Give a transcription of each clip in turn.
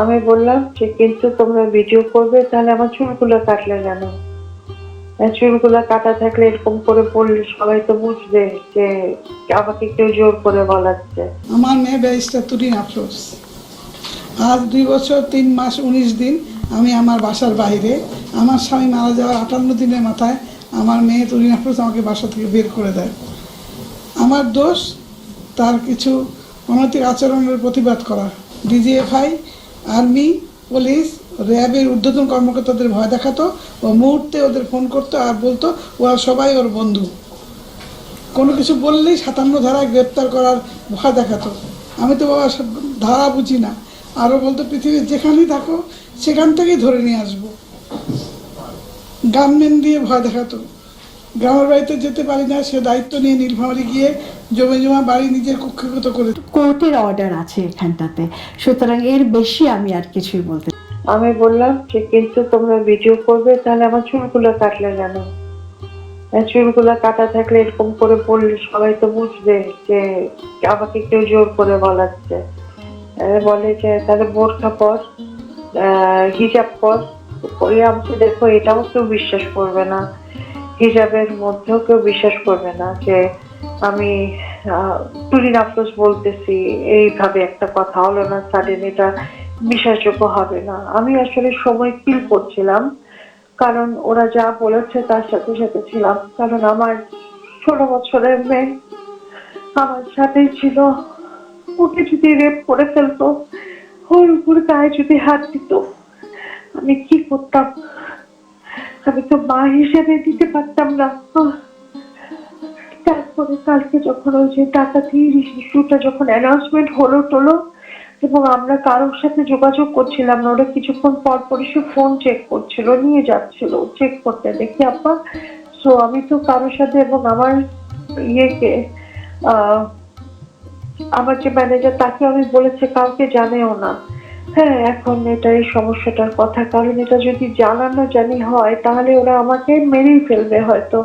আমি বললাম যে কিন্তু তোমরা ভিডিও করবে, তাহলে আমার চুলগুলো কাটলে কেন? চুলগুলো কাটা থাকলে এরকম করে বললে সবাই তো বুঝবে যে আমাকে কেউ জোর করে বলাচ্ছে। আমার মেয়ে ব্যারিস্টার তুরিন আফরোজ। আজ 2 বছর 3 মাস 19 দিন আমি আমার বাসার বাইরে। আমার স্বামী মারা যাওয়ার 58 দিনের মাথায় আমার মেয়ে তুরিন আফরোজ আমাকে বাসা থেকে বের করে দেয়। আমার দোষ তার কিছু অনৈতিক আচরণের প্রতিবাদ করা। ডিজিএফআই, আর্মি, পুলিশ, র্যাবের ঊর্ধ্বতন কর্মকর্তাদের ভয় দেখাতো ও মুহূর্তে ওদের ফোন করতো আর বলতো ওরা সবাই ওর বন্ধু। কোনো কিছু বললেই 57 ধারায় গ্রেপ্তার করার ভয় দেখাতো। আমি তো বাবা সব ধারা বুঝি না। আরও বলতো পৃথিবীর যেখানেই থাকো সেখান থেকেই ধরে নিয়ে আসবো। গানম্যান দিয়ে ভয় দেখাতো। গ্রামের বাড়িতে যেতে পারি না, সে দায়িত্ব নিয়ে নীলফামারী গিয়ে জমে জমা বাড়ি নিজের কক্ষগত করে। কোর্টের অর্ডার আছে এখানটাতে, সুতরাং এর বেশি আমি আর কিছুই বলতে। আমি বললাম যে কিন্তু তোমরা ভিডিও করবে, তাহলে আমার চুলগুলো কাটলে কেন? চুলগুলো কাটা থাকলে এরকম করে বললে সবাই তো বুঝবে যে আমাকে কেউ জোর করে বলাচ্ছে। বলে যে তাহলে বোরখা পর, হিজাব পর। পরে আমি দেখো এটাও কেউ বিশ্বাস করবে না, হিজাবের মধ্যেও কেউ বিশ্বাস করবে না যে আমি তুরিন আফরোজ বলতেছি। এইভাবে একটা কথা হলো না সাডেন, এটা বিশ্বাসযোগ্য হবে না। আমি আসলে সময় ফিল করছিলাম, কারণ ওরা যা বলেছে তার সাথে সাথে ছিলাম। কারণ আমার 16 বছরের মেয়ে আমার সাথেই ছিল। ওকে যদি রেপ করে ফেলতো, ওর উপর গায়ে যদি হাত দিত, আমি কি করতাম? আমি তো মা হিসেবে দিতে পারতাম না। তারপরে কালকে যখন ওই যে ডাকাতির ইস্যুটা যখন অ্যানাউন্সমেন্ট হলো টলো, এবং আমরা কারোর সাথে যোগাযোগ করছিলাম না, ওরা কিছুক্ষণ পর পর এসে ফোন চেক করছিল, নিয়ে যাচ্ছিল চেক করতে, দেখি আপা। সো আমি তো কারোর সাথে, এবং আমার ইয়েকে আমার যে ম্যানেজার তাকে আমি বলেছি কাউকে জানেও না। হ্যাঁ, এখন এটা এই সমস্যাটার কথা, কারণ এটা যদি জানানো জানি হয় তাহলে ওরা আমাকে মেরেই ফেলবে হয়তো।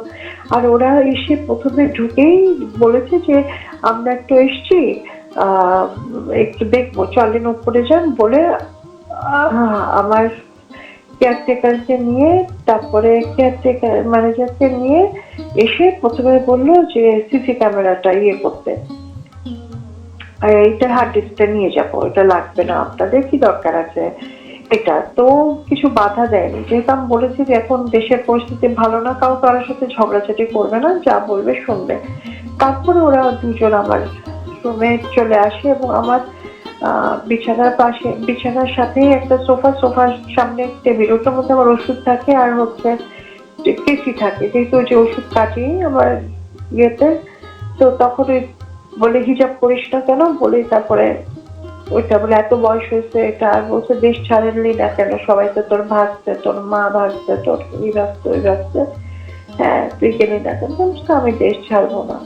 আর ওরা এসে প্রথমে ঢুকেই বলেছে যে আমরা একটু এসছি, একটু দেখবো, চলেন উপরে যান বলে আমার কেয়ারটেকারকে নিয়ে, তারপরে কেয়ারটেকার ম্যানেজারকে নিয়ে এসে প্রথমে বললো যে সিসি ক্যামেরাটা ইয়ে করতে, এইটা হার্ড ডিস্কটা নিয়ে যাবো, এটা লাগবে না আপনাদের, কি দরকার আছে এটা। তো কিছু বাধা দেয়নি, যেহেতু আমি বলেছি যে এখন দেশের পরিস্থিতি ভালো না, কারো কারোর সাথে ঝগড়াঝাটি করবে না, যা বলবে শুনবে। তারপরে ওরা দুজন আমার রুমে চলে আসে এবং আমার বিছানার পাশে, বিছানার সাথেই একটা সোফার সামনে টেবিল, ওটার মধ্যে আমার ওষুধ থাকে আর হচ্ছে কেসি থাকে, যেহেতু ওই যে ওষুধ কাটি আমার ইয়েতে। তো তখন ওই বলে হিজাব করিস না কেন বলে, তারপরে ওইটা বলে এত বয়স হয়েছে এটা, আর বলছে দেশ ছাড়েনলি না কেন, সবাই তো তোর ভাগছে, তোর মা ভাগছে, তোর এই ভাগছে ওই ভাগছে, হ্যাঁ তুই গেলি না কেন? আমি দেশ ছাড়বো না।